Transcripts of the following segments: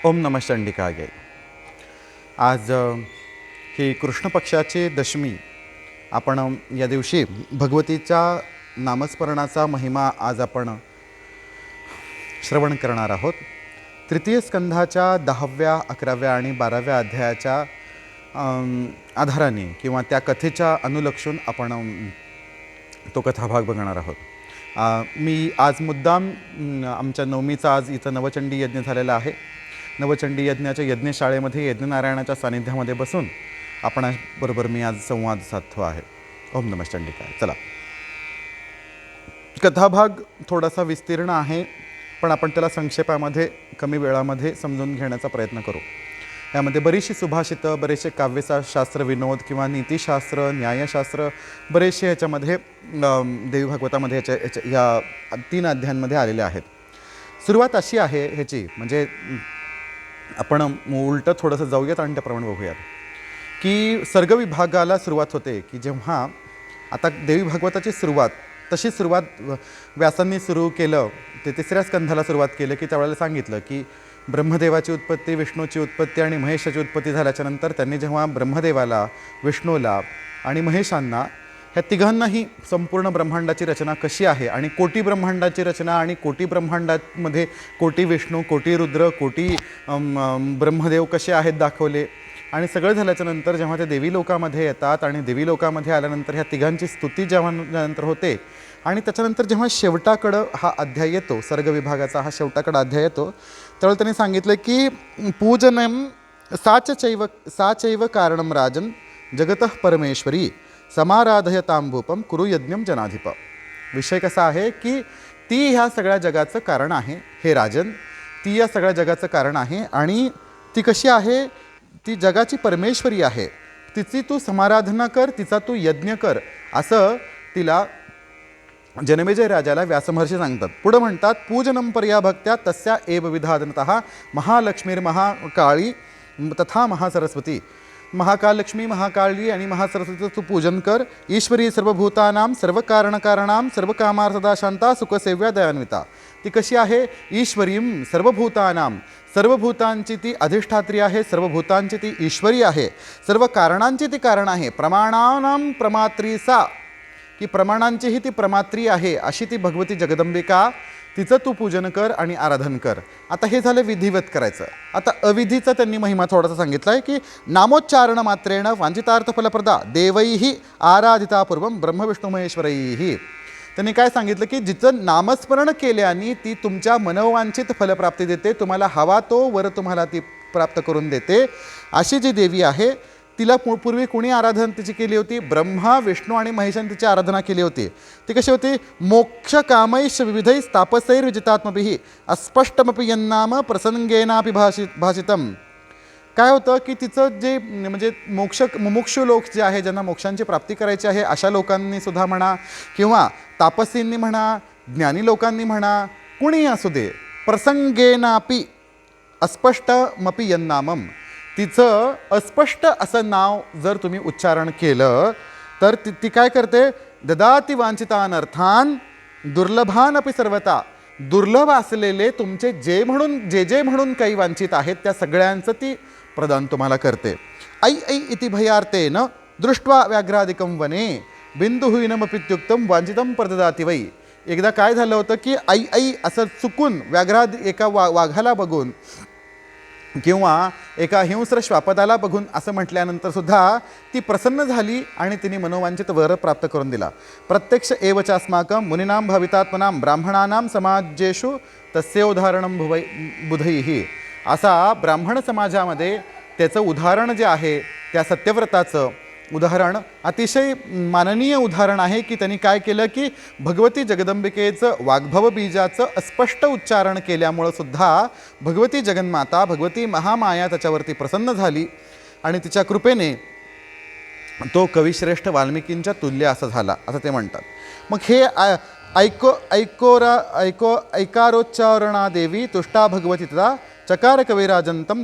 ओम नमः चंडिकाय. आज ही कृष्ण पक्षाची दशमी. आपण या दिवशी भगवतीच्या नामस्मरणाचा महिमा आज आपण श्रवण करणार आहोत. तृतीय स्कंधाच्या 10व्या, 11व्या आणि 12व्या अध्यायाच्या आधाराने किंवा त्या कथेच्या अनुलक्षून आपण तो कथाभाग बघणार आहोत. मी आज मुद्दाम आमच्या नवमीचा आज इथं नवचंडी यज्ञ झालेला आहे. नवचंडी यज्ञाच्या यज्ञशाळेमध्ये यज्ञनारायणाच्या सानिध्यामध्ये बसून आपणाबरोबर मी आज संवाद साधतो आहे. ओम नमः चंडिकाय. चला, कथाभाग थोडासा विस्तीर्ण आहे, पण आपण त्याला संक्षेपामध्ये कमी वेळामध्ये समजून घेण्याचा प्रयत्न करू. यामध्ये बरीचशी सुभाषितं, बरेचसे काव्यशास्त्र, विनोद किंवा नीतिशास्त्र, न्यायशास्त्र बरेचसे ह्याच्यामध्ये देवी भागवतामध्ये या 3 अध्यायांमध्ये आलेले आहेत. सुरुवात अशी आहे ह्याची, म्हणजे आपण उलटं थोडंसं जाऊयात आणि त्याप्रमाणे बघूयात की सर्ग विभागाला सुरुवात होते की जेव्हा आता देवी भागवताची सुरुवात तशी सुरुवात व्यासांनी सुरू केलं, ते 3ऱ्या स्कंधाला सुरुवात केलं की त्यावेळेला सांगितलं की ब्रह्मदेवाची उत्पत्ती, विष्णूची उत्पत्ती आणि महेशाची उत्पत्ती झाल्याच्या नंतर त्यांनी जेव्हा ब्रह्मदेवाला, विष्णूला आणि महेशांना ह्या तिघांनाही संपूर्ण ब्रह्मांडाची रचना कशी आहे आणि कोटी ब्रह्मांडाची रचना आणि कोटी ब्रह्मांडामध्ये कोटी विष्णू, कोटी रुद्र, कोटी ब्रह्मदेव कसे आहेत दाखवले. आणि सगळं झाल्याच्या नंतर जेव्हा ते देवी लोकामध्ये येतात आणि देवी लोकामध्ये आल्यानंतर ह्या तिघांची स्तुती जेव्हा नंतर होते आणि त्याच्यानंतर जेव्हा शेवटाकडं हा अध्याय येतो, सर्ग विभागाचा हा शेवटाकडं अध्याय येतो, त्यावेळेला त्यांनी सांगितलं की पूजनम साचैव कारणम राजन जगतः परमेश्वरी समाराधयतांभूपम कुरु यज्ञम जनाधिप. विषय कसा आहे की ती ह्या सगळ्या जगाचं कारण आहे. हे राजन, ती या सगळ्या जगाचं कारण आहे आणि ती कशी आहे, ती जगाची परमेश्वरी आहे. तिची तू समाराधना कर, तिचा तू यज्ञ कर, असं तिला जनमेजय राजाला व्यासमहर्षी सांगतात. पुढं म्हणतात पूजनम पर्या भक्त्या तस्या एव विधानतः महालक्ष्मीर्महाकाळी तथा महासरस्वती. महाकाललक्ष्मी, महाकाळी आणि महासरस्वतीचं तू पूजन कर. ईश्वरी सर्वभूतानां सर्वकारणकारणां सर्वकामार्थदा शांता सुखसेव्या दयान्विता. ती कशी आहे, ईश्वरीं सर्वभूतानां, सर्वभूतांची ती अधिष्ठात्री आहे, सर्वभूतांची ती ईश्वरी आहे, सर्व कारणांची ती कारण आहे. प्रमाणानां प्रमात्री सा, की प्रमाणांचीही ती प्रमात्री आहे अशी ती भगवती जगदंबिका. तिचं तू पूजन कर आणि आराधन कर. आता हे झालं विधिवत करायचं. आता अविधीचा त्यांनी महिमा थोडासा सांगितला आहे की नामोच्चारण मात्रेण वांछितार्थ फलप्रदा देवैही आराधिता पूर्वम ब्रह्मविष्णू महेश्वरैही. त्यांनी काय सांगितलं की जिचं नामस्मरण केल्याने ती तुमच्या मनोवांछित फलप्राप्ती देते, तुम्हाला हवा तो वर तुम्हाला ती प्राप्त करून देते. अशी जी देवी आहे तिला पूर्वी कुणी आराधना तिची केली होती, ब्रह्मा, विष्णू आणि महेशांनी तिची आराधना केली होती. ती कशी होती, मोक्ष कामैश विविधै तापसैर्विजितात्मभिः अस्पष्टमपि यन्नाम प्रसंगेनापि भाषितम. काय होतं की तिचं जे म्हणजे मुमुक्षु लोक जे आहे, ज्यांना मोक्षांची प्राप्ती करायची आहे, अशा लोकांनी सुद्धा म्हणा किंवा तापसींनी म्हणा, ज्ञानी लोकांनी म्हणा, कुणीही असू दे, प्रसंगेनापि अस्पष्टमपि यन्नामम, तिचं अस्पष्ट असं नाव जर तुम्ही उच्चारण केलं तर ती काय करते, ददाती वांछितान अर्थान दुर्लभान अपि सर्वता. दुर्लभ असलेले तुमचे जे म्हणून काही वांछित आहेत त्या सगळ्यांचं ती प्रदान तुम्हाला करते. ऐ ऐ इति भयार्तेन दृष्ट्वा व्याघ्रादिकं वने बिंदुहीनमपित्युक्तम वांछितं प्रददाति वै. एकदा काय झालं होतं की ऐ ऐ असं चुकून एका वाघाला बघून किंवा एका हिंस्र श्वापदाला बघून असं म्हटल्यानंतर सुद्धा ती प्रसन्न झाली आणि तिने मनोवांछित वर प्राप्त करून दिला. प्रत्यक्ष एवच अस्माकं मुनीनां भवितात्मनां ब्राह्मणानां समाजेषु तस्य उदाहरणं बुधैः. असा ब्राह्मण समाजामध्ये त्याचं उदाहरण जे आहे त्या सत्यव्रताचं उदाहरण अतिशय माननीय उदाहरण आहे की त्यांनी काय केलं की भगवती जगदंबिकेचं वाग्भव बीजाचं अस्पष्ट उच्चारण केल्यामुळं सुद्धा भगवती जगन्माता, भगवती महामाया त्याच्यावरती प्रसन्न झाली आणि तिच्या कृपेने तो कविश्रेष्ठ वाल्मिकींच्या तुल्य असं झाला असं ते म्हणतात. मग हे ऐकारोच्चारणा देवी तुष्टा भगवती तदा चकार कविराजंतम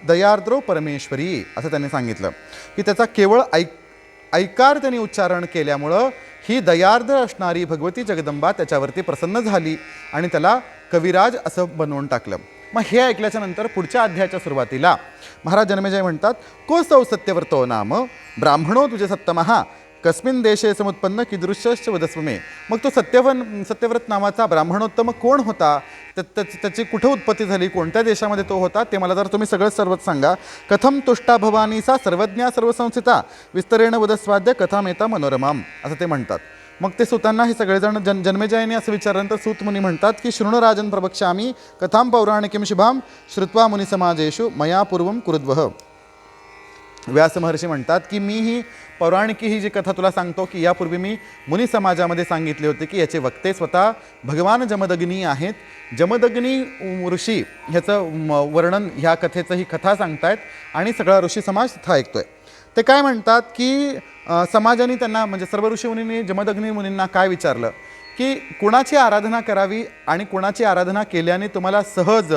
दयार्द्रो परमेश्वरी असं त्यांनी सांगितलं की त्याचा केवळ ऐकार त्यांनी उच्चारण केल्यामुळं ही दयार्द्र असणारी भगवती जगदंबा त्याच्यावरती प्रसन्न झाली आणि त्याला कविराज असं बनवून टाकलं. मग हे ऐकल्याच्या नंतर पुढच्या अध्यायाच्या सुरुवातीला महाराज जन्मेजय म्हणतात, कोसौ सत्यव्रतो नाम ब्राह्मणो तुझे सत्तमहा कस्मिन देशे समुत्पन्न कीदृश्यश्च वदस्व मे. मग तो सत्यव्रत नावाचा ब्राह्मणोत्तम कोण होता, त्याची कुठं उत्पत्ती झाली, कोणत्या देशामध्ये तो होता, ते मला जर तुम्ही सर्वच सांगा. कथम तुष्टा भवानी सा सर्वज्ञा सर्वसंस्थिता विस्तरेण वदस्वाद्य कथामेता मनोरमाम, असं ते म्हणतात. मग ते सुतांना हे सगळेजण जन्मेजयाने असं विचारल्यानंतर सूत मुनी म्हणतात की शृणुराजन प्रवक्ष्यामी कथां पौराणिकीं शुभां श्रुत्वा मुनिसमाजेषु मया पूर्वं कुरुद्वः. व्यास महर्षी म्हणतात की मी ही पौराणिकी ही जी कथा तुला सांगतो की यापूर्वी मी मुनी समाजामध्ये सांगितले होते की याचे वक्ते स्वतः भगवान जमदग्नी आहेत. जमदग्नी ऋषी ह्याचं वर्णन ह्या कथेचं ही कथा सांगतायत आणि सगळा ऋषी समाज तिथं ऐकतोय. ते काय म्हणतात की समाजाने त्यांना म्हणजे सर्व ऋषी मुनींनी जमदग्नी मुनींना काय विचारलं की कुणाची आराधना करावी आणि कुणाची आराधना केल्याने तुम्हाला सहज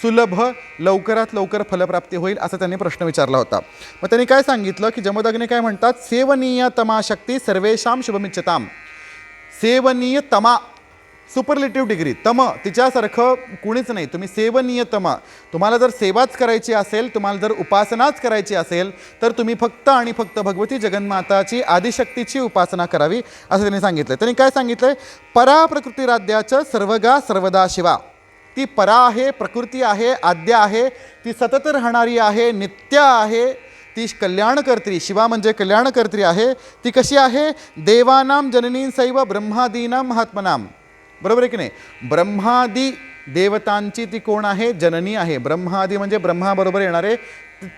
सुलभ लवकरात लवकर फलप्राप्ती होईल, असा त्यांनी प्रश्न विचारला होता. मग त्यांनी काय सांगितलं की जमदग्नी काय म्हणतात, सेवनीय तमा शक्ती सर्वेषां शुभमिच्छताम. सेवनीय तमा सुपरलेटिव्ह डिग्री, तम तिच्यासारखं कुणीच नाही. तुम्ही सेवनीय तम, तुम्हाला जर सेवाच करायची असेल, तुम्हाला जर उपासनाच करायची असेल तर तुम्ही फक्त आणि फक्त भगवती जगन्माताची आदिशक्तीची उपासना करावी, असं त्यांनी सांगितलं. त्यांनी काय सांगितलंय, परा प्रकृतिराद्याचं सर्वगा सर्वदा शिवा. ती परा आहे, प्रकृती आहे, आद्य आहे, ती सतत राहणारी आहे, नित्य आहे, ती कल्याणकर्त्री, शिवा म्हणजे कल्याणकर्त्री आहे. ती कशी आहे, देवानाम जननीं सैव ब्रह्मादीनां महात्मनाम. बरोबर आहे की नाही, ब्रह्मादी देवतांची ती कोण आहे, जननी आहे. ब्रह्मादी म्हणजे ब्रह्माबरोबर येणारे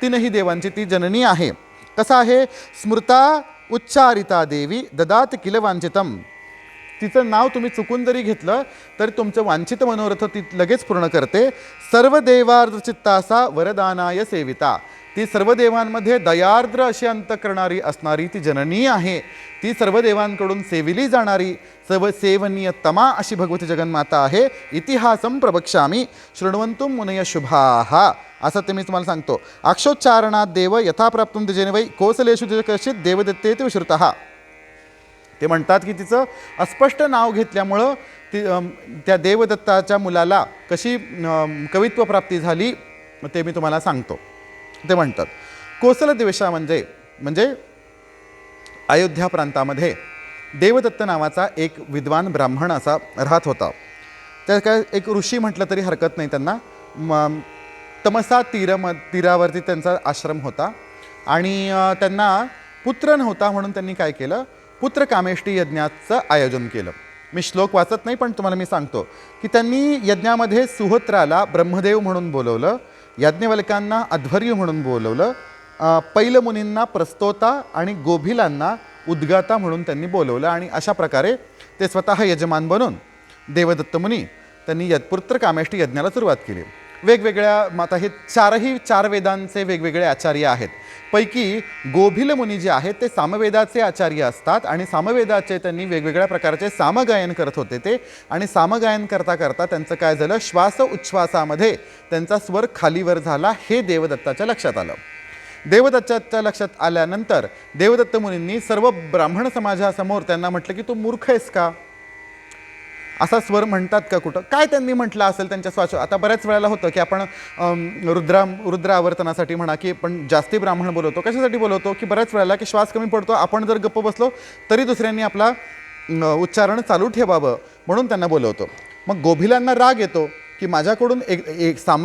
तीनही देवांची ती जननी आहे. कसं आहे, स्मृता उच्चारिता देवी ददात किल वांछितम. तिचं नाव तुम्ही चुकून जरी घेतलं तर तुमचं वांछित मनोरथ ती लगेच पूर्ण करते. सर्व देवार्चित्तासा वरदानाय सेविता. ती सर्व देवांमध्ये दयार्द्र अशी अंतःकरणारी असणारी ती जननी आहे. ती सर्व देवांकडून सेविली जाणारी सर्व सेवनीय तमा अशी भगवती जगन्माता आहे. इतिहासं प्रवक्ष्यामि शृण्वन्तुं मुनय शुभाः, असं ते मी तुम्हाला सांगतो. अक्षोच्चारणात देव यथा प्राप्तुं द्विजेन वै कौसलेषु कश्चित् देवदत्तेति विश्रुतः. ते म्हणतात की तिचं अस्पष्ट नाव घेतल्यामुळं ती त्या देवदत्ताच्या मुलाला कशी कवित्व प्राप्ती झाली ते मी तुम्हाला सांगतो. ते म्हणतात कोसल देशा म्हणजे अयोध्या प्रांतामध्ये देवदत्त नावाचा एक विद्वान ब्राह्मण असा राहत होता. त्या काय एक ऋषी म्हटलं तरी हरकत नाही त्यांना. तमसा तीरावरती त्यांचा आश्रम होता आणि त्यांना पुत्र नव्हता म्हणून त्यांनी काय केलं, पुत्र कामेष्टी यज्ञाचं आयोजन केलं. मी श्लोक वाचत नाही पण तुम्हाला मी सांगतो की त्यांनी यज्ञामध्ये सुहोत्राला ब्रह्मदेव म्हणून बोलवलं, याज्ञवल्क्यांना अध्वर्यू म्हणून बोलवलं, पैलमुनींना प्रस्तोता आणि गोभिलांना उद्गाता म्हणून त्यांनी बोलवलं. आणि अशा प्रकारे ते स्वतः यजमान बनून देवदत्त मुनी त्यांनी पुत्र कामेष्टी यज्ञाला सुरुवात केली. वेगवेगळ्या आता हे चार वेदांचे वेगवेगळे आचार्य आहेत. पैकी गोभिल मुनी जे आहेत ते सामवेदाचे आचार्य असतात आणि सामवेदाचे त्यांनी वेगवेगळ्या प्रकारचे सामगायन करत होते ते. आणि सामगायन करता करता त्यांचं काय झालं, श्वास उच्छ्वासामध्ये त्यांचा स्वर खालीवर झाला, हे देवदत्ताच्या लक्षात आलं. देवदत्ताच्या लक्षात आल्यानंतर देवदत्त मुनींनी सर्व ब्राह्मण समाजासमोर त्यांना म्हटलं की तू मूर्ख आहेस का, असा स्वर म्हणतात का कुठं, काय त्यांनी म्हटलं असेल त्यांच्या श्वास. आता बऱ्याच वेळेला होतं की आपण रुद्र आवर्तनासाठी म्हणा की पण जास्ती ब्राह्मण बोलवतो. कशासाठी बोलवतो की बऱ्याच वेळेला की श्वास कमी पडतो, आपण जर गप्प बसलो तरी दुसऱ्यांनी आपला उच्चारण चालू ठेवावं म्हणून त्यांना बोलवतो. मग गोभिलांना राग येतो की माझ्याकडून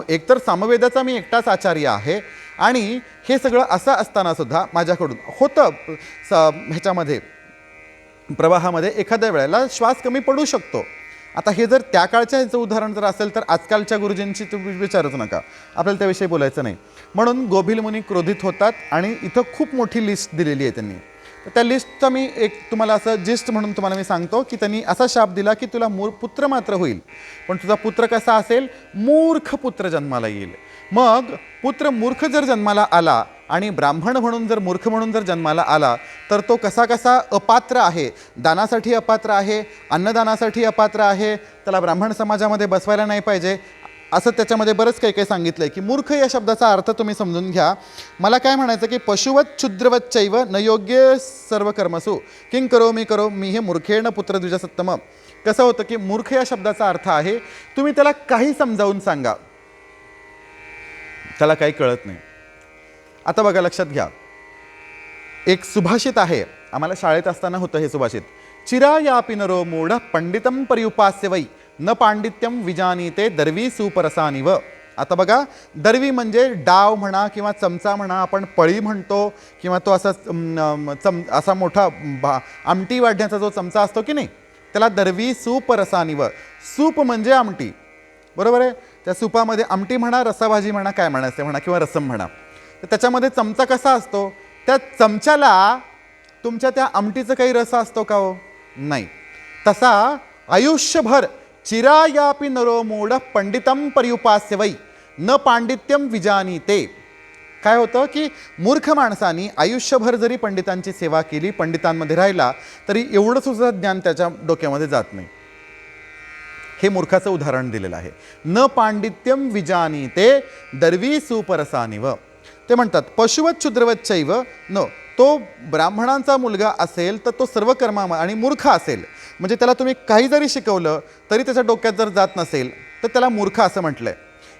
एकतर सामवेदाचा मी एकटाच आचार्य आहे आणि हे सगळं असं असताना सुद्धा माझ्याकडून होतं ह्याच्यामध्ये प्रवाहामध्ये एखाद्या वेळेला श्वास कमी पडू शकतो. आता हे जर त्या काळच्या ह्याचं उदाहरण जर असेल तर आजकालच्या गुरुजींची तुम्ही विचारूच नका, आपल्याला त्याविषयी बोलायचं नाही. म्हणून गोभिल मुनी क्रोधित होतात आणि इथं खूप मोठी लिस्ट दिलेली आहे त्यांनी. तर त्या लिस्टचा मी एक तुम्हाला असं जिस्ट म्हणून तुम्हाला मी सांगतो की त्यांनी असा शाप दिला की तुला पुत्र मात्र होईल पण तुझा पुत्र कसा असेल, मूर्ख पुत्र जन्माला येईल. मग पुत्र मूर्ख जर जन्माला आला आणि ब्राह्मण म्हणून जर मूर्ख म्हणून जर जन्माला आला तर तो कसा कसा अपात्र आहे, दानासाठी अपात्र आहे, अन्नदानासाठी अपात्र आहे, त्याला ब्राह्मण समाजामध्ये बसवायला नाही पाहिजे, असं त्याच्यामध्ये बरंच काही काही सांगितलं आहे. की मूर्ख या शब्दाचा अर्थ तुम्ही समजून घ्या. मला काय म्हणायचं की पशुवत क्षुद्रवच्चैव न योग्य सर्व कर्मसु किंग करो मी हे मूर्खेण पुत्र द्विजसत्तम. कसं होतं की मूर्ख या शब्दाचा अर्थ आहे तुम्ही त्याला काही समजावून सांगा, त्याला काही कळत नाही. आता बघा, लक्षात घ्या, एक सुभाषित आहे, आम्हाला शाळेत असताना होतं हे सुभाषित. चिरा यापि नरो मूढ पंडितम परिउपास्य वै न पांडित्यम विजानीते दर्वी सुपरसानिव. आता बघा, दर्वी म्हणजे डाव म्हणा किंवा चमचा म्हणा, आपण पळी म्हणतो, किंवा तो असा असा मोठा आमटी वाढण्याचा जो चमचा असतो की नाही, त्याला दर्वी सुपरसानिव. सूप म्हणजे आमटी, बरोबर आहे. त्या सुपामध्ये आमटी म्हणा, रसाभाजी म्हणा, काय म्हणायचं म्हणा, किंवा रसम म्हणा, तर त्याच्यामध्ये चमचा कसा असतो, त्या चमच्याला तुमच्या त्या आमटीचं काही रस असतो का हो? नाही. तसा आयुष्यभर चिरायापि नरो मूढ पंडितम पर्युपास्य वै न पांडित्यम विजानीते. काय होतं की मूर्ख माणसानी आयुष्यभर जरी पंडितांची सेवा केली, पंडितांमध्ये राहिला, तरी एवढं सुद्धा ज्ञान त्याच्या डोक्यामध्ये जात नाही. हे मूर्खाचं उदाहरण दिलेलं आहे. न पांडित्यम विजानीते दर्वी सुपरसानिव. ते म्हणतात पशुवत क्षुद्रवच्चैव न. तो ब्राह्मणांचा मुलगा असेल तर तो सर्व कर्मा आणि मूर्ख असेल, म्हणजे त्याला तुम्ही काही जरी शिकवलं तरी त्याच्या डोक्यात जर जात नसेल तर त्याला मूर्ख असं म्हटलंय.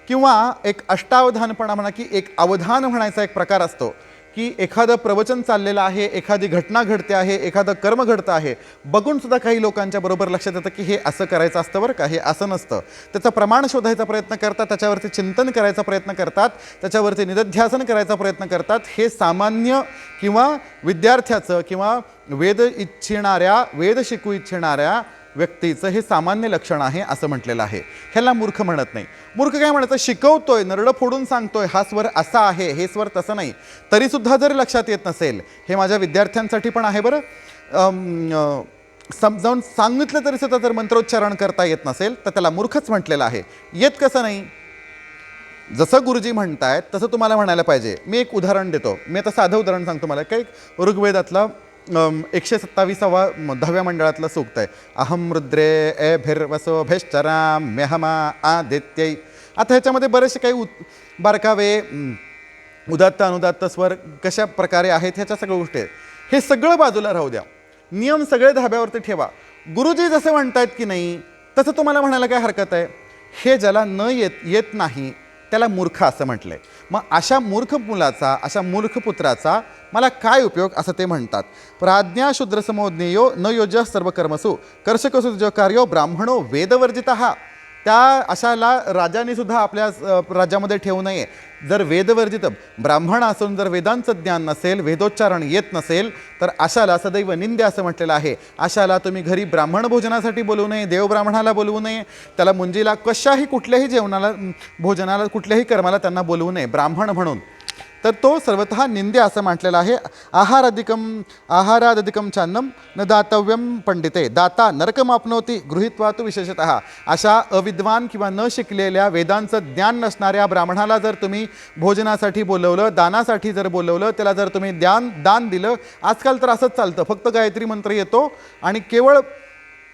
किंवा एक अष्टावधानपणा म्हणा, की एक अवधान म्हणायचा एक प्रकार असतो, की एखादं प्रवचन चाललेलं आहे, एखादी घटना घडते आहे, एखादं कर्म घडतं आहे, बघून सुद्धा काही लोकांच्या बरोबर लक्षात येतं की हे असं करायचं असतं बरं का, हे असं नसतं. त्याचं प्रमाण शोधायचा प्रयत्न करतात, त्याच्यावरती चिंतन करायचा प्रयत्न करतात, त्याच्यावरती निदध्यासन करायचा प्रयत्न करतात. हे सामान्य किंवा विद्यार्थ्याचं किंवा वेद शिकू इच्छिणाऱ्या व्यक्तीचं हे सामान्य लक्षण आहे असं म्हटलेलं आहे. ह्याला मूर्ख म्हणत नाही. मूर्ख काय म्हणायचं, शिकवतोय, नरडं फोडून सांगतोय, हा स्वर असा आहे, हे स्वर तसं नाही, तरीसुद्धा जर लक्षात येत नसेल, हे माझ्या विद्यार्थ्यांसाठी पण आहे बरं, समजावून सांगितलं तरीसुद्धा जर मंत्रोच्चारण करता येत नसेल तर त्याला मूर्खच म्हटलेलं आहे. येत कसं नाही, जसं गुरुजी म्हणतायत तसं तुम्हाला म्हणायला पाहिजे. मी एक उदाहरण देतो. मी आता साधं उदाहरण सांगतो. मला काही ऋग्वेदातला 127वा 10व्या मंडळातलं सूक्त आहे. अहम रुद्रे एभिर्वसो भेश्चराम्यहमा आदित्यै. आता ह्याच्यामध्ये बरेचसे काही बारकावे, उदात्त अनुदात्त स्वर कशा प्रकारे आहेत ह्याच्या सगळ्या गोष्टी आहेत. हे सगळं बाजूला राहू द्या, नियम सगळे धाब्यावरती ठेवा. गुरुजी जसे म्हणतायत की नाही तसं तुम्हाला म्हणायला काय हरकत आहे. हे ज्याला न येत नाही त्याला मूर्ख असं म्हटलंय. मग अशा मूर्ख मुलाचा, अशा मूर्ख पुत्राचा मला काय उपयोग असं ते म्हणतात. प्राज्ञा शूद्रसमोज्ञेयो न योज्य सर्व कर्मसु कर्षकसु जो कार्यो ब्राह्मणो वेदवर्जितः. त्या अशाला राजाने सुद्धा आपल्या राज्यामध्ये ठेवू नये. जर वेदवर्जित ब्राह्मण असून जर वेदांचं ज्ञान नसेल, वेदोच्चारण येत नसेल, तर अशाला सदैव निंद्य असं म्हटलेलं आहे. अशाला तुम्ही घरी ब्राह्मण भोजनासाठी बोलवू नये, देव ब्राह्मणाला बोलवू नये, त्याला मुंजीला कशाही कुठल्याही जेवणाला, भोजनाला, कुठल्याही कर्माला त्यांना बोलवू नये ब्राह्मण म्हणून. तर तो सर्वतः निंद्य असं म्हटलेलं आहे. आहारादिकम चान्नम न दातव्यम पंडिते दाता नरकमापनोती गृहीत्वा तू विशेषतः. अशा अविद्वान किंवा न शिकलेल्या, वेदांचं ज्ञान नसणाऱ्या ब्राह्मणाला जर तुम्ही भोजनासाठी बोलवलं, दानासाठी जर बोलवलं, त्याला जर तुम्ही दान दिलं, आजकाल तर असंच चालतं, फक्त गायत्री मंत्र येतो आणि केवळ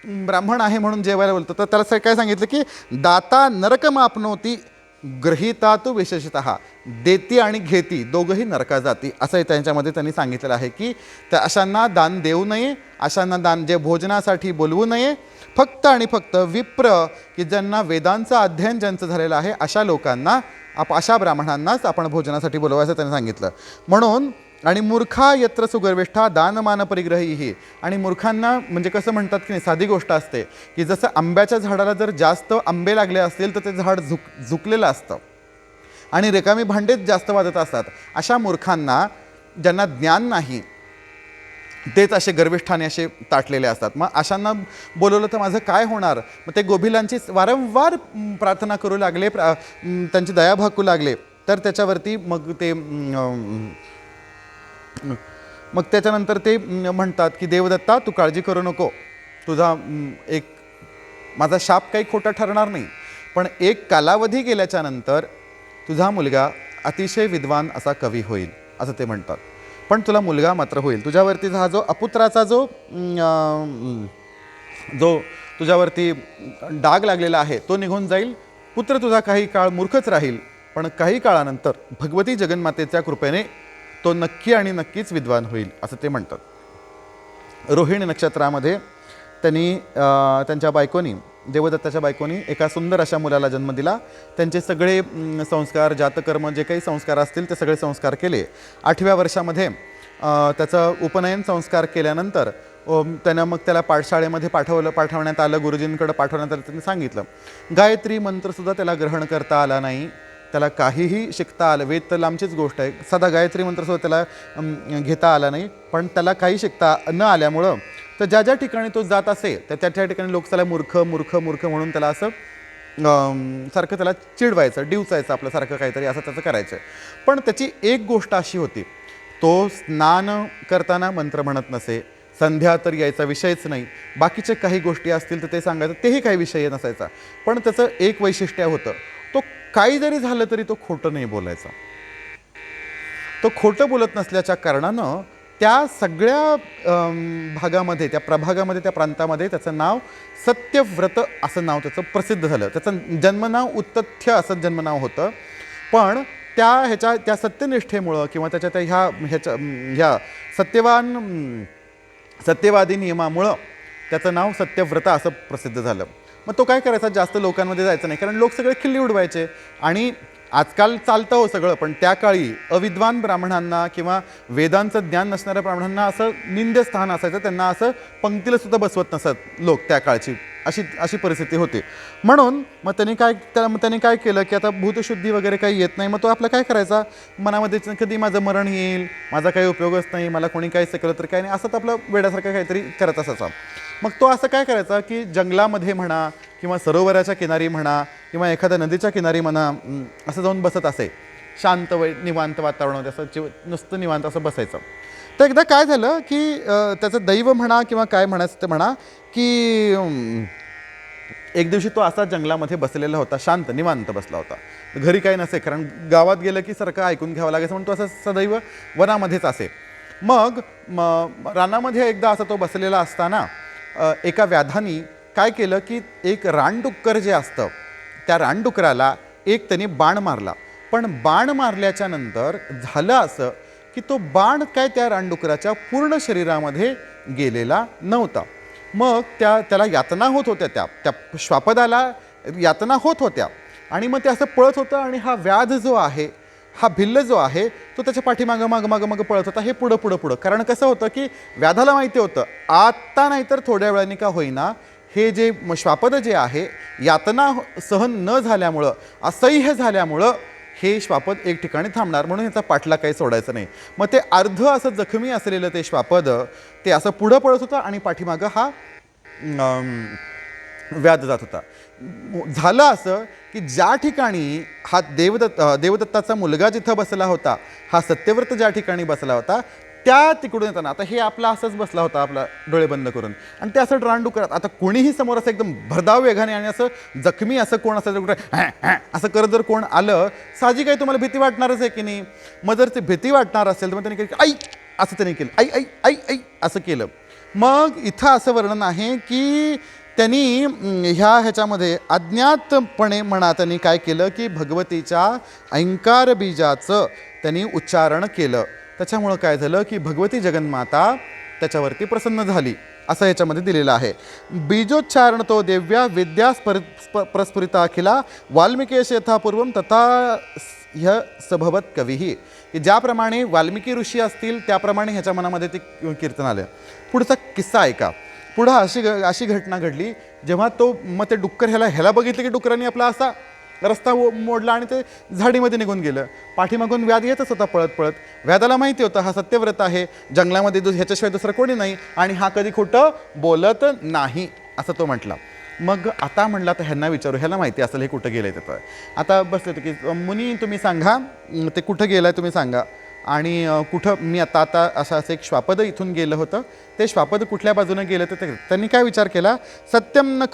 ब्राह्मण आहे म्हणून जेवायला बोलतो. तर त्याला काय सांगितलं की दाता नरकमापनोती गृहीता तू विशेषतः. देती आणि घेती दोघंही नरका जाती असं त्यांच्यामध्ये त्यांनी सांगितलेलं आहे की त्या अशांना दान देऊ नये, अशांना दान जे भोजनासाठी बोलवू नये. फक्त आणि फक्त विप्र की ज्यांना वेदांचं अध्ययन ज्यांचं झालेलं आहे अशा लोकांना, अशा ब्राह्मणांनाच आपण भोजनासाठी बोलवायचं त्यांनी सांगितलं. म्हणून आणि मूर्खा यत्र सुगर्विष्ठा दानमान परिग्रही. आणि मूर्खांना म्हणजे कसं म्हणतात की नाही, साधी गोष्ट असते की जसं आंब्याच्या झाडाला जर जास्त आंबे लागले असतील तर ते झाड झुकलेलं असतं आणि रिकामी भांडेच जास्त वाजत असतात. अशा मूर्खांना ज्यांना ज्ञान नाही तेच असे गर्विष्ठाने असे ताटलेले असतात. मग अशांना बोलवलं तर माझं काय होणार. मग ते गोभिलांची वारंवार प्रार्थना करू लागले, त्यांची दया भाकू लागले. तर त्याच्यावरती मग त्याच्यानंतर ते म्हणतात की देवदत्ता तू काळजी करू नको, तुझा माझा शाप काही खोटा ठरणार नाही, पण एक कालावधी गेल्याच्या नंतर तुझा मुलगा अतिशय विद्वान असा कवी होईल असं ते म्हणतात. पण तुला मुलगा मात्र होईल. तुझ्यावरती हा जो अपुत्राचा जो तुझ्यावरती डाग लागलेला आहे तो निघून जाईल. पुत्र तुझा काही काळ मूर्खच राहील, पण काही काळानंतर भगवती जगन्मातेच्या कृपेने तो नक्की आणि नक्कीच विद्वान होईल असं ते म्हणतात. रोहिणी नक्षत्रामध्ये त्यांनी त्यांच्या बायकोनी देवदत्ताच्या बायकोनी एका सुंदर अशा मुलाला जन्म दिला. त्यांचे सगळे संस्कार, जातकर्म, जे काही संस्कार असतील ते सगळे संस्कार केले. 8व्या वर्षामध्ये त्याचं उपनयन संस्कार केल्यानंतर त्यानं मग त्याला पाठशाळेमध्ये पाठवण्यात आलं. गुरुजींकडे पाठवण्यात आलं. त्यांनी सांगितलं गायत्री मंत्रसुद्धा त्याला ग्रहण करता आला नाही, त्याला काहीही शिकता आलं. वेद तर लांबचीच गोष्ट आहे, साधा गायत्री मंत्रसुद्धा त्याला घेता आला नाही. पण त्याला काही शिकता न आल्यामुळं तर ज्या ज्या ठिकाणी तो जात असे त्या त्या ठिकाणी लोक त्याला मूर्ख मूर्ख मूर्ख म्हणून त्याला असं सारखं त्याला चिडवायचं, डिवचायचं आपल्यासारखं काहीतरी असं त्याचं करायचं. पण त्याची एक गोष्ट अशी होती, तो स्नान करताना मंत्र म्हणत नसे, संध्या तर यायचा विषयच नाही, बाकीचे काही गोष्टी असतील तर ते सांगायचं, तेही काही विषय नसायचा. पण त्याचं एक वैशिष्ट्य होतं, तो काही जरी झालं तरी तो खोटं नाही बोलायचा. तो खोटं बोलत नसल्याच्या कारणानं त्या सगळ्या भागामध्ये, त्या प्रभागामध्ये, त्या प्रांतामध्ये त्याचं नाव सत्यव्रत असं नाव त्याचं प्रसिद्ध झालं. त्याचं जन्मनाव उत्तथ्य असं जन्मनाव होतं. पण त्या सत्यनिष्ठेमुळं किंवा त्याच्या त्या ह्या सत्यवादी नियमामुळं त्याचं नाव सत्यव्रत असं प्रसिद्ध झालं. मग तो काय करायचा, जास्त लोकांमध्ये जायचं नाही, कारण लोक सगळे खिल्ली उडवायचे. आणि आजकाल चालतं हो सगळं, पण त्या काळी अविद्वान ब्राह्मणांना किंवा वेदांचं ज्ञान नसणाऱ्या ब्राह्मणांना असं निंद्य स्थान असायचं, त्यांना असं पंक्तीला सुद्धा बसवत नसत लोक त्या काळची. अशी परिस्थिती होती. म्हणून मग त्याने काय केलं की आता भूतशुद्धी वगैरे काही येत नाही, मग तो आपलं काय करायचा, मनामध्ये कधी माझं मरण येईल, माझा काही उपयोगच नाही, मला कोणी काही शिकवलं तर काही नाही, असं आपलं वेड्यासारखं काहीतरी करत असायचा. मग तो असं काय करायचा की जंगलामध्ये म्हणा किंवा सरोवराच्या किनारी म्हणा किंवा एखाद्या नदीच्या किनारी म्हणा असं जाऊन बसत असे, शांत निवांत वातावरणामध्ये असं नुसतं निवांत असं बसायचं. तर एकदा काय झालं की त्याचं दैव म्हणा किंवा काय म्हणायचं ते म्हणा की एक दिवशी तो असा जंगलामध्ये बसलेला होता, शांत निवांत बसला होता. घरी काही नसे, कारण गावात गेलं की सारखं ऐकून घ्यावं लागायचं, म्हणून तो असं सदैव वनामध्येच असे. मग रानामध्ये एकदा असं तो बसलेला असताना एका व्याधानी काय केलं की एक रानडुक्कर जे असतं त्या रानडुकराला एक त्याने बाण मारला. पण बाण मारल्याच्या नंतर झालं असं की तो बाण काय त्या रानडुकराच्या पूर्ण शरीरामध्ये गेलेला नव्हता. मग त्याला यातना होत होत्या, त्या श्वापदाला यातना होत होत्या. आणि मग ते असं पळत होतं आणि हा व्याध जो आहे, हा भिल्ल जो आहे, तो त्याच्या पाठीमागं मागं पळत होता. हे पुढं. कारण कसं होतं की व्याधाला माहिती होतं आत्ता नाही तर थोड्या वेळाने का होईना हे जे श्वापद जे आहे, यातना सहन न झाल्यामुळं, असह्य झाल्यामुळं हे श्वापद एक ठिकाणी थांबणार, म्हणून ह्याचा पाठला काही सोडायचं नाही. मग ते अर्ध असं जखमी असलेलं ते श्वापद ते असं पुढं पळत होतं आणि पाठीमागं हा व्याध जात होता. झालं असं की ज्या ठिकाणी हा देवदत्ताचा मुलगा जिथं बसला होता, हा सत्यव्रत ज्या ठिकाणी बसला होता, त्या तिकडून येताना आता हे आपला असंच बसला होता, आपला डोळे बंद करून, आणि ते असं रानडुकरात आता कोणीही समोर असं एकदम भरधाव वेगाने आणि असं जखमी असं कोण असायचं असं करत जर कोण आलं, साहजिक आहे तुम्हाला भीती वाटणारच आहे की नाही. मग जर ते भीती वाटणार असेल तर मग त्यांनी केलं आई, असं त्यांनी केलं, आई आई आई आई असं केलं. मग इथं असं वर्णन आहे की त्यांनी ह्याच्यामध्ये अज्ञातपणे म्हणा त्यांनी काय केलं की भगवतीच्या ऐंकार बीजाचं त्यांनी उच्चारण केलं. त्याच्यामुळं काय झालं की भगवती जगन्माता त्याच्यावरती प्रसन्न झाली, असं याच्यामध्ये दिलेलं आहे. बीजोच्चारण तो देव्या विद्या प्रस्फुरिता अखिला वाल्मिकेश यथापूर्वम तथा ह्य सभवत कवीही, की ज्याप्रमाणे वाल्मिकी ऋषी असतील त्याप्रमाणे ह्याच्या मनामध्ये ते कीर्तन आलं. पुढचा किस्सा ऐका. पुढं अशी घटना घडली, जेव्हा तो मग ते डुक्कर ह्याला बघितलं की डुकरांनी आपला असा रस्ता मोडला आणि ते झाडीमध्ये निघून गेलं. पाठीमागून व्याध येतच होता पळत. व्याधाला माहिती होतं हा सत्यव्रत आहे, जंगलामध्ये ह्याच्याशिवाय दुसरं कोणी नाही आणि हा कधी खोटं बोलत नाही, असं तो म्हटला. मग आता म्हणला तर ह्यांना विचारू, ह्याला माहिती असेल हे कुठं गेलं आहे त्याचं. आता बसले होते की मुनी तुम्ही सांगा ते कुठं गेलं आहे, तुम्ही सांगा. आणि कुठं मी आता असं एक श्वापद इथून गेलं होतं, ते श्वापद कुठल्या बाजूनं गेलं तर त्यांनी काय विचार केला, सत्यम न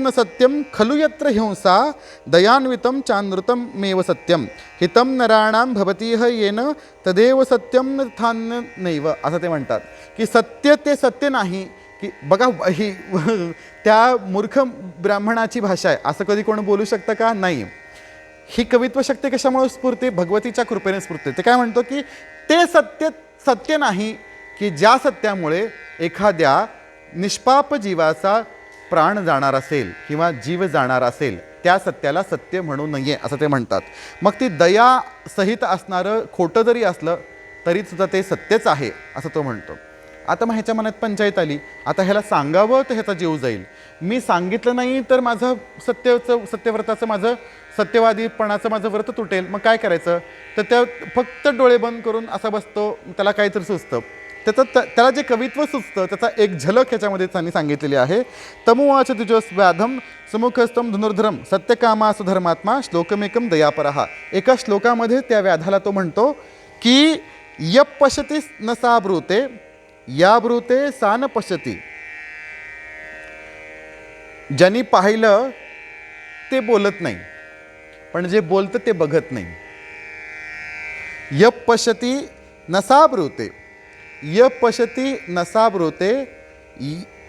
सत्यम खलु यत्र हिंसा दयान्वितम चानृतम मेव सत्यम हितम नराणाम भवतीह येन तदेव सत्यम थान्य नैव, असं ते म्हणतात की सत्य ते सत्य नाही. की बघा ही त्या मूर्ख ब्राह्मणाची भाषा आहे, असं कधी कोण बोलू शकतं का? नाही. ही कवित्व शक्ती कशामुळे स्फूर्ती? भगवतीच्या कृपेने स्फूर्ती. ते काय म्हणतो की ते सत्य नाही की ज्या सत्यामुळे एखाद्या निष्पाप जीवाचा प्राण जाणार असेल किंवा जीव जाणार असेल त्या सत्याला सत्य म्हणू नये असं ते म्हणतात. मग ती दया सहित असणारं खोटं जरी असलं तरीसुद्धा ते सत्यच आहे असं तो म्हणतो. आता मग ह्याच्या मनात पंचायत आली, आता ह्याला सांगावं तर ह्याचा जीव जाईल, मी सांगितलं नाही तर माझं सत्यव्रताचं माझं सत्यवादीपणाचं माझं व्रत तुटेल, मग काय करायचं. तर त्या फक्त डोळे बंद करून असा बसतो, त्याला काहीतरी सुचतं. त्याला जे कवित्व सुचतं त्याचा एक झलक ह्याच्यामध्ये त्यांनी सांगितलेली आहे. तमुवाच द्विजोस्व्याधम समुखस्तम धनुर्धरम सत्यकामा सुधर्मात्मा श्लोकमेकम दयापरहा. एका श्लोकामध्ये त्या व्याधाला तो म्हणतो की यप पश्यती न सा ब्रूते या ब्रूते सा न पश्यती. ज्यांनी पाहिलं ते बोलत नाही, पण जे बोलतं ते बघत नाही. यप पश्यती नसा ब्रूते यप पश्यती नसा ब्रूते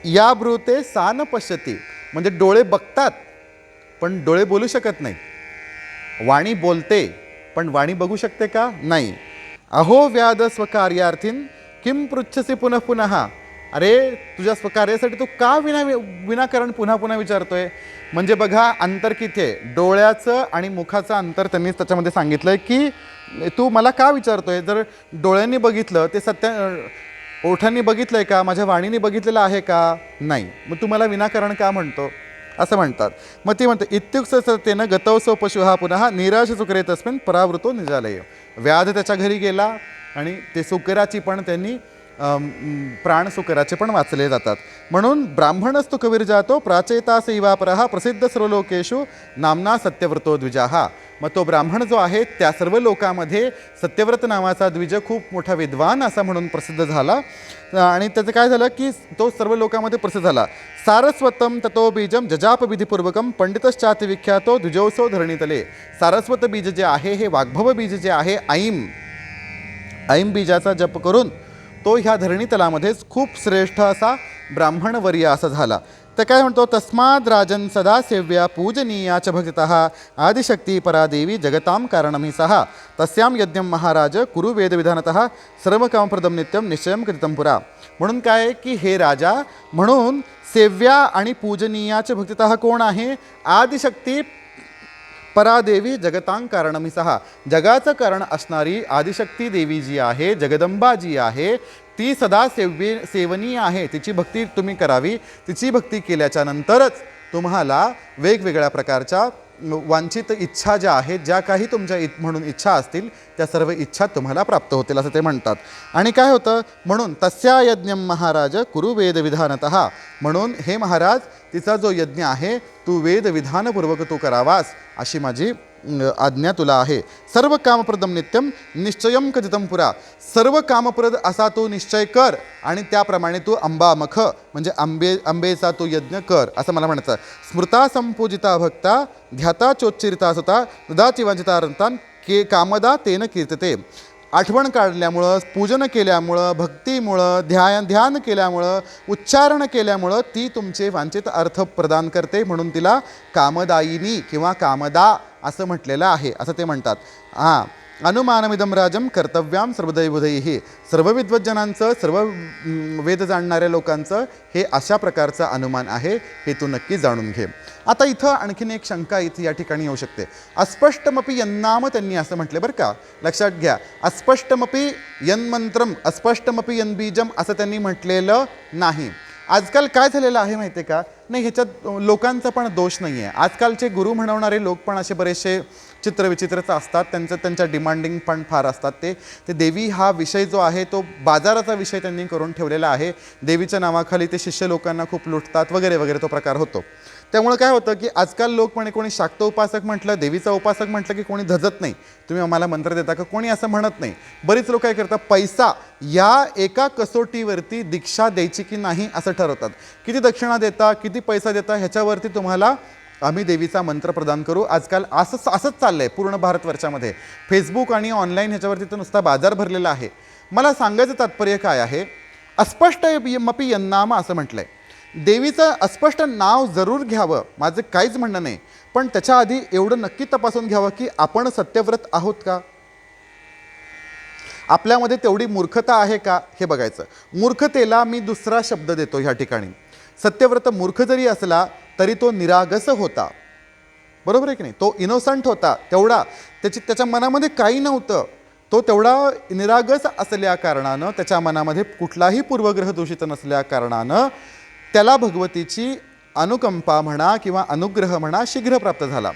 या ब्रूते सा न पश्यती. म्हणजे डोळे बघतात पण डोळे बोलू शकत नाही. वाणी बोलते पण वाणी बघू शकते का? नाही. अहो व्याध स्वकार्यार्थीन किम पृच्छसी पुनः पुनः. अरे तुझ्या स्वकार्यासाठी तू का विनाकारण पुन्हा पुन्हा विचारतोय. म्हणजे बघा अंतर किती आहे. डोळ्याचं आणि मुखाचं अंतर त्यांनी त्याच्यामध्ये सांगितलंय की तू मला का विचारतोय. जर डोळ्यांनी बघितलं ते ओठांनी बघितलंय का, माझ्या वाणीने बघितलेलं आहे का? नाही. मग तू मला विनाकारण का म्हणतो असं म्हणतात. मग ती म्हणते इत्युक्तेनं गतवसो पशु हा पुन्हा निराश सुकरे तस्मिन परावृतो निजालय. व्याध त्याच्या घरी गेला आणि ते सुकराची पण त्यांनी प्राण सुकराचे पण वाचले जातात. म्हणून ब्राह्मणस्तु कवीर जातो प्राचेता सेवापरहा प्रसिद्ध सर्व लोकेशु नामना सत्यव्रतो द्विजाहा. मग तो ब्राह्मण जो आहे त्या सर्व लोकांमध्ये सत्यव्रत नावाचा द्विज खूप मोठा विद्वान असा म्हणून प्रसिद्ध झाला. आणि त्याचं काय झालं की तो सर्व लोकांमध्ये प्रसिद्ध झाला. सारस्वतम ततो बीजम जजाप विधिपूर्वकम पंडितश्चाति विख्यातो द्विजोसो धरणीतले. सारस्वत बीज जे आहे हे वाग्भव बीज जे आहे ऐम बीजाचा जप करून तो ह्या धरणीतलामध्येच खूप श्रेष्ठ असा ब्राह्मणवर्य असा झाला. तर काय म्हणतो तस्माद राजन सदा सेव्या पूजनीया च भक्तितः आदिशक्ती परादेवी जगताम कारणमी सहा तस्याम यज्ञम महाराज कुरु वेदविधानतः सर्वकामप्रदम नित्यम निश्चयम कृतितम पुरा. म्हणून काय की हे राजा म्हणून सेव्या आणि पूजनीयाच्या भक्तितः कोण आहे. आदिशक्ती परादेवी जगतांग कारणमी सहा. जगाचं कारण असणारी आदिशक्ती देवी जी आहे, जगदंबा जी आहे, ती सदा सेवनीय आहे. तिची भक्ती तुम्ही करावी. तिची भक्ती केल्याच्या नंतरच तुम्हाला वेगवेगळ्या प्रकारच्या वांछित इच्छा ज्या आहेत, ज्या काही तुमच्या म्हणून इच्छा असतील त्या सर्व इच्छा तुम्हाला प्राप्त होतील असं ते म्हणतात. आणि काय होतं म्हणून तस्या यज्ञम महाराज कुरु वेदविधानतः. म्हणून हे महाराज तिचा जो यज्ञ आहे तू वेदविधानपूर्वक तू करावास अशी माझी आज्ञा तुला आहे. सर्व कामप्रदम नित्यम निश्चयम कथितम पुरा. सर्व कामप्रद असा तू निश्चय कर आणि त्याप्रमाणे तू अंबामख म्हणजे आंबेचा तू यज्ञ कर असं मला म्हणायचं. स्मृता संपूजिता भक्ता ध्याता चोच्चिरिता सुता ददाची वांछिता रंतान के कामदा तेन कीर्तते. आठवण काढल्यामुळं, पूजन केल्यामुळं, भक्तीमुळं, ध्यान केल्यामुळं, उच्चारण केल्यामुळं ती तुमचे वांछित अर्थ प्रदान करते. म्हणून तिला कामदायिनी किंवा कामदा असं म्हटलेलं आहे असं ते म्हणतात. अनुमानमिदम राजम कर्तव्याम सर्वदैवधैही. सर्व विद्वज्जनांचं, सर्व वेद जाणणाऱ्या लोकांचं हे अशा प्रकारचं अनुमान आहे. हे तू नक्की जाणून घे. आता इथं आणखीन एक शंका इथे या ठिकाणी येऊ शकते. अस्पष्टमपी यन्नाम त्यांनी असं म्हटले बरं का, लक्षात घ्या. अस्पष्टमपी यन्मंत्रम अस्पष्टमपी यन्बीजम असं त्यांनी म्हटलेलं नाही. आजकाल काय झालेलं आहे माहिती आहे का, नाही ह्याच्यात लोकांचा पण दोष नाही आहे. आजकालचे गुरु म्हणवणारे लोक पण असे बरेचसे चित्रविचित्रच असतात. त्यांच्या डिमांडिंग पण फार असतात. ते देवी हा विषय जो आहे तो बाजाराचा विषय त्यांनी करून ठेवलेला आहे. देवीच्या नावाखाली ते शिष्य लोकांना खूप लुटतात वगैरे वगैरे तो प्रकार होतो. त्यामुळे काय होतं की आजकाल लोक म्हणे कोणी शाक्त उपासक म्हटलं, देवीचा उपासक म्हटलं की कोणी धजत नाही. तुम्ही आम्हाला मंत्र देता का, कोणी असं म्हणत नाही. बरीच लोक काय करतात, पैसा या एका कसोटीवरती दीक्षा द्यायची की नाही असं ठरवतात. किती दक्षिणा देता, किती पैसा देता ह्याच्यावरती तुम्हाला आम्ही देवीचा मंत्र प्रदान करू. आजकाल असंच चाललं आहे पूर्ण भारतवर्षामध्ये. फेसबुक आणि ऑनलाईन ह्याच्यावरती तर नुसता बाजार भरलेला आहे. मला सांगायचं तात्पर्य काय आहे, अस्पष्ट मपी यन्नाम असं म्हटलंय. देवीचं अस्पष्ट नाव जरूर घ्यावं, माझं काहीच म्हणणं नाही, पण त्याच्या आधी एवढं नक्की तपासून घ्यावं की आपण सत्यव्रत आहोत का, आपल्यामध्ये तेवढी मूर्खता आहे का हे बघायचं. मूर्खतेला मी दुसरा शब्द देतो ह्या ठिकाणी. सत्यव्रत मूर्ख जरी असला तरी तो निरागस होता. बरोबर आहे की नाही? तो इनोसंट होता तेवढा, त्याच्या मनामध्ये काही नव्हतं. तो तेवढा निरागस असल्या कारणानं, त्याच्या मनामध्ये कुठलाही पूर्वग्रह दूषित नसल्या कारणानं त्याला भगवतीची अनुकंपा म्हणा किंवा अनुग्रह म्हणा शीघ्र प्राप्त झाला.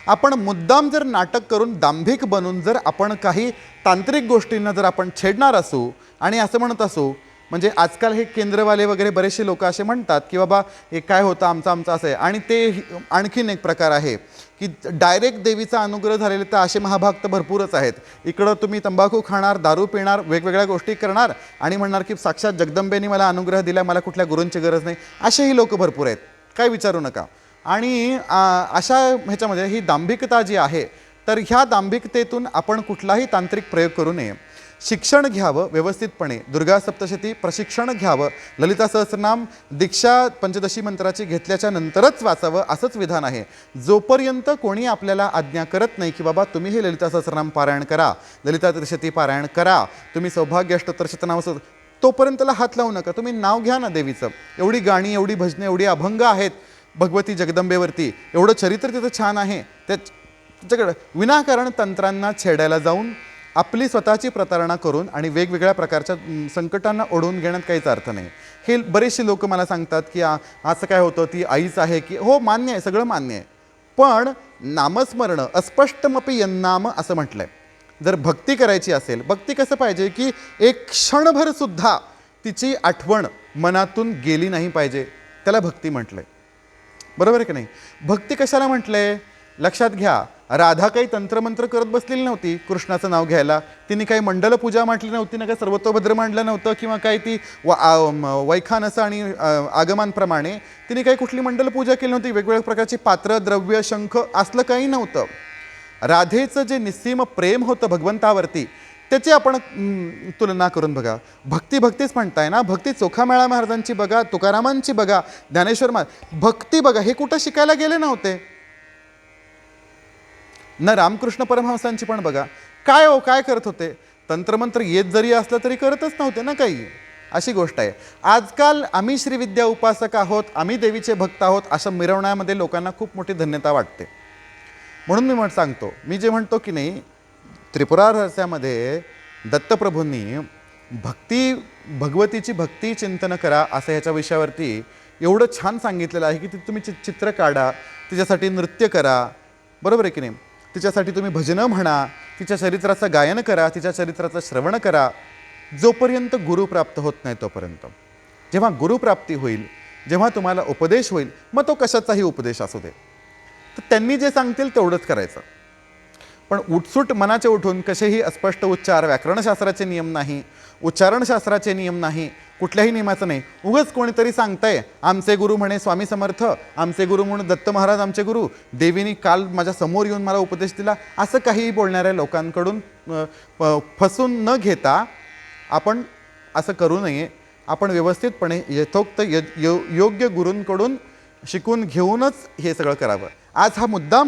आपण मुद्दाम जर नाटक करून दांभिक बनून जर आपण काही तांत्रिक गोष्टींना जर आपण छेडणार असू आणि असं म्हणत असू, म्हणजे आजकाल हे केंद्रवाले वगैरे बरेचसे लोक असे म्हणतात की बाबा हे काय होतं आमचं असं आहे. आणि ते आणखीन एक प्रकार आहे की डायरेक्ट देवीचा अनुग्रह झालेले तर असे महाभाग तर भरपूरच आहेत. इकडं तुम्ही तंबाखू खाणार, दारू पिणार, वेगवेगळ्या गोष्टी करणार आणि म्हणणार की साक्षात जगदंबेने मला अनुग्रह दिला, मला कुठल्या गुरूंची गरज नाही. असेही लोक भरपूर आहेत, काय विचारू नका. आणि अशा ह्याच्यामध्ये ही दांभिकता जी आहे, तर ह्या दांभिकतेतून आपण कुठलाही तांत्रिक प्रयोग करू नये. शिक्षण घ्यावं व्यवस्थितपणे, दुर्गा सप्तशती प्रशिक्षण घ्यावं, ललिता सहस्रनाम दीक्षा पंचदशी मंत्राची घेतल्याच्या नंतरच वाचावं असंच विधान आहे. जोपर्यंत कोणी आपल्याला आज्ञा करत नाही की बाबा तुम्ही हे ललिता सहस्रनाम पारायण करा, ललिता त्रिशती पारायण करा, तुम्ही सौभाग्याष्टोत्तर शतनाम, तोपर्यंत त्याला हात लावू नका. तुम्ही नाव घ्या ना देवीचं. एवढी गाणी, एवढी भजने, एवढी अभंग आहेत भगवती जगदंबेवरती, एवढं चरित्र तिथं छान आहे. त्याच्याकडं विनाकारण तंत्रांना छेडायला जाऊन आपली स्वतःची प्रतारणा करून आणि वेगवेगळ्या प्रकारच्या संकटांना ओढवून घेण्यात काहीच अर्थ नाही. हे बरेचसे लोक मला सांगतात की असं काय होतं, ती आईच आहे की, हो मान्य आहे, सगळं मान्य आहे. पण नामस्मरण अस्पष्टमपि यन्नाम असं म्हटलं आहे. जर भक्ती करायची असेल, भक्ती कसं पाहिजे की एक क्षणभर सुद्धा तिची आठवण मनातून गेली नाही पाहिजे, त्याला भक्ती म्हटलं आहे. बरोबर आहे की नाही? भक्ती कशाला म्हटलं आहे लक्षात घ्या. राधा काही तंत्रमंत्र करत बसलेली नव्हती कृष्णाचं नाव घ्यायला. तिने काही मंडल पूजा म्हटली नव्हती ना, काही सर्वतोभद्र मांडलं नव्हतं किंवा काही ती वैखानसं आणि आगमांप्रमाणे तिने काही कुठली मंडल पूजा केली नव्हती. वेगवेगळ्या प्रकारची पात्र, द्रव्य, शंख असलं काही नव्हतं. राधेचं जे निस्सीम प्रेम होतं भगवंतावरती, त्याची आपण तुलना करून बघा. भक्तीच म्हणताय ना, भक्ती चोखामेळा महाराजांची बघा, तुकारामांची बघा, ज्ञानेश्वर महाराज भक्ती बघा, हे कुठं शिकायला गेले नव्हते न. रामकृष्ण परमहंसांची पण बघा, काय करत होते. तंत्रमंत्र येत जरी असलं तरी करतच नव्हते ना काही. अशी गोष्ट आहे. आजकाल आम्ही श्रीविद्या उपासक आहोत, आम्ही देवीचे भक्त आहोत, अशा मिरवण्यामध्ये लोकांना खूप मोठी धन्यता वाटते. म्हणून मी सांगतो, मी जे म्हणतो की नाही, त्रिपुरा रहस्यामध्ये दत्तप्रभूंनी भगवतीची भक्ती चिंतन करा असं ह्याच्या विषयावरती एवढं छान सांगितलेलं आहे की तुम्ही चित्र काढा, तिच्यासाठी नृत्य करा. बरोबर आहे की नाही? तिच्यासाठी तुम्ही भजनं म्हणा, तिच्या चरित्राचं गायन करा, तिच्या चरित्राचं श्रवण करा. जोपर्यंत गुरु प्राप्त होत नाही तोपर्यंत. जेव्हा गुरुप्राप्ती होईल, जेव्हा तुम्हाला उपदेश होईल, मग तो कशाचाही उपदेश असू दे, तर त्यांनी जे सांगतील तेवढंच करायचं. पण उठसूट मनाचे उठून कसेही अस्पष्ट उच्चार, व्याकरणशास्त्राचे नियम नाही, उच्चारणशास्त्राचे नियम नाही, कुठल्याही नियमाचं नाही. उगाच कोणीतरी सांगताय आमचे गुरु म्हणे स्वामी समर्थ, आमचे गुरु म्हणून दत्त महाराज आमचे गुरु, देवीनी काल माझ्या समोर येऊन मला उपदेश दिला, असं काही बोलणाऱ्या लोकांकडून फसून न घेता आपण असं करू नये. आपण व्यवस्थितपणे यथोक्त योग्य गुरूंकडून शिकून घेऊनच हे सगळं करावं. आज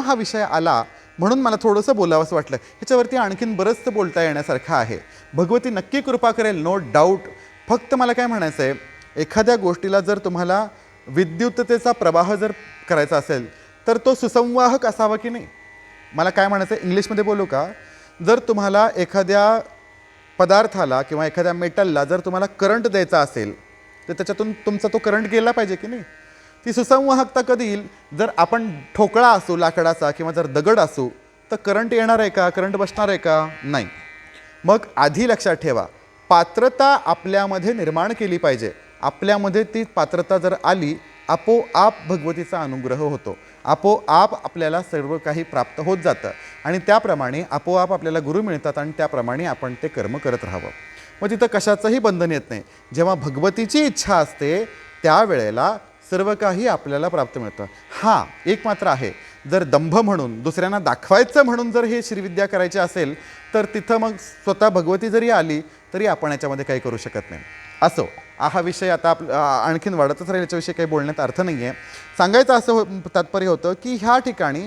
हा विषय आला म्हणून मला थोडंसं बोलावंसं वाटलं. ह्याच्यावरती आणखीन बरंचसं बोलता येण्यासारखं आहे. भगवती नक्की कृपा करेल, नो डाऊट. फक्त मला काय म्हणायचं आहे, एखाद्या गोष्टीला जर तुम्हाला विद्युततेचा प्रवाह जर करायचा असेल तर तो सुसंवाहक असावा की नाही. मला काय म्हणायचं आहे, इंग्लिशमध्ये बोलू का? जर तुम्हाला एखाद्या पदार्थाला किंवा एखाद्या मेटलला जर तुम्हाला करंट द्यायचा असेल तर त्याच्यातून तुमचा तो करंट गेला पाहिजे की नाही. ती सुसंवाहकता कधी येईल? जर आपण ठोकळा असू लाकडाचा किंवा जर दगड असू तर करंट येणार आहे का? करंट बसणार आहे का? नाही. मग आधी लक्षात ठेवा, पात्रता आपल्यामध्ये निर्माण केली पाहिजे. आपल्यामध्ये ती पात्रता जर आली, आपोआप भगवतीचा अनुग्रह होतो, आपोआप आपल्याला सर्व काही प्राप्त होत जातं आणि त्याप्रमाणे आपोआप आपल्याला गुरु मिळतात आणि त्याप्रमाणे आपण ते कर्म करत राहावं. मग तिथं कशाचंही बंधन येत नाही. जेव्हा भगवतीची इच्छा असते त्यावेळेला सर्व काही आपल्याला प्राप्त मिळतं. हां, एक मात्र आहे, जर दंभ म्हणून दुसऱ्यांना दाखवायचं म्हणून जर हे श्रीविद्या करायची असेल तर तिथं मग स्वतः भगवती जरी आली तरी आपण याच्यामध्ये काही करू शकत नाही. असो, हा विषय आता आणखीन वाढतच राहील, याच्याविषयी काही बोलण्यात अर्थ नाही आहे. सांगायचं असं तात्पर्य होतं की ह्या ठिकाणी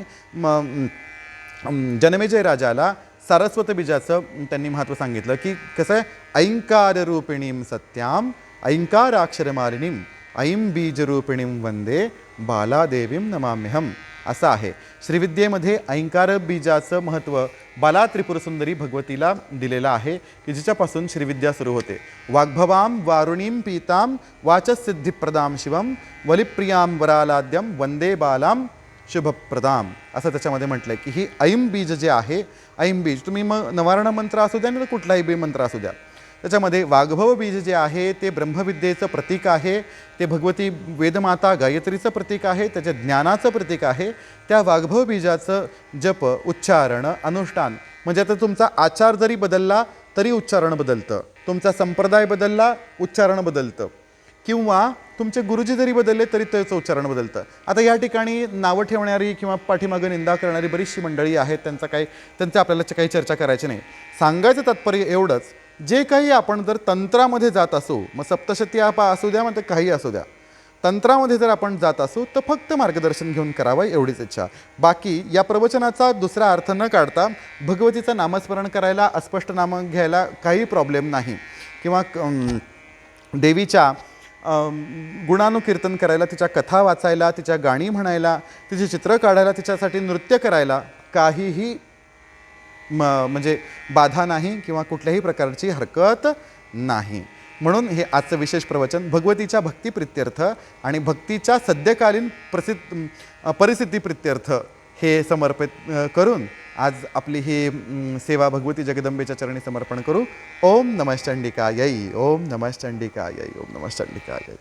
जनमेजय राजाला सारस्वत बीजाचं त्यांनी महत्त्व सांगितलं की कसं आहे, ऐंकार रूपिणीम सत्याम ऐंकाराक्षरमालिनीम ऐं बीजरूपिणीं वंदे बालादेवीं नमाम्यहम असं आहे. श्रीविद्येमध्ये ऐंकार बीजाचं महत्त्व बाला त्रिपुरसुंदरी भगवतीला दिलेलं आहे की जिच्यापासून श्रीविद्या सुरू होते. वाग्भवां वारुणीं पीतां वाचसिद्धिप्रदां शिवं वलिप्रियां वरालाद्यं वंदे बालां शुभप्रदाम असं त्याच्यामध्ये म्हटलं आहे की ही ऐं बीज जे आहे, ऐं बीज तुम्ही मग नवारण मंत्र असू द्या ना कुठलाही बी मंत्र असू द्या, त्याच्यामध्ये वाग्भव बीज जे आहे ते ब्रह्मविद्येचं प्रतीक आहे, ते भगवती वेदमाता गायत्रीचं प्रतीक आहे, त्याच्या ज्ञानाचं प्रतीक आहे. त्या वाग्भव बीजाचं जप उच्चारण अनुष्ठान म्हणजे आता तुमचा आचार जरी बदलला तरी उच्चारण बदलतं, तुमचा संप्रदाय बदलला उच्चारण बदलतं, किंवा तुमचे गुरुजी जरी बदलले तरी त्याचं उच्चारण बदलतं. आता या ठिकाणी नावं ठेवणारी किंवा पाठीमागं निंदा करणारी बरीचशी मंडळी आहेत, त्यांचं आपल्याला काही चर्चा करायची नाही. सांगायचं तात्पर्य एवढंच, जे काही आपण जर तंत्रामध्ये जात असू, मग सप्तशती आपा असू द्या, मग ते काही असू द्या, तंत्रामध्ये जर आपण जात असू तर फक्त मार्गदर्शन घेऊन करावं एवढीच इच्छा. बाकी या प्रवचनाचा दुसरा अर्थ न काढता भगवतीचं नामस्मरण करायला, अस्पष्ट नाम घ्यायला काही प्रॉब्लेम नाही, किंवा देवीच्या गुणानुकीर्तन करायला, तिच्या कथा वाचायला, तिच्या गाणी म्हणायला, तिची चित्र काढायला, तिच्यासाठी नृत्य करायला काहीही म्हणजे बाधा नाही किंवा कुठल्याही प्रकारची हरकत नाही. म्हणून हे आजचं विशेष प्रवचन भगवतीच्या भक्तिप्रित्यर्थ आणि भक्तीच्या सद्यकालीन परिस्थितीप्रित्यर्थ हे समर्पित करून आज आपली ही सेवा भगवती जगदंबेच्या चरणी समर्पण करू. ओम नमः चंडिकायै, ओम नमः चंडिकायै, ओम नमः चंडिकायै.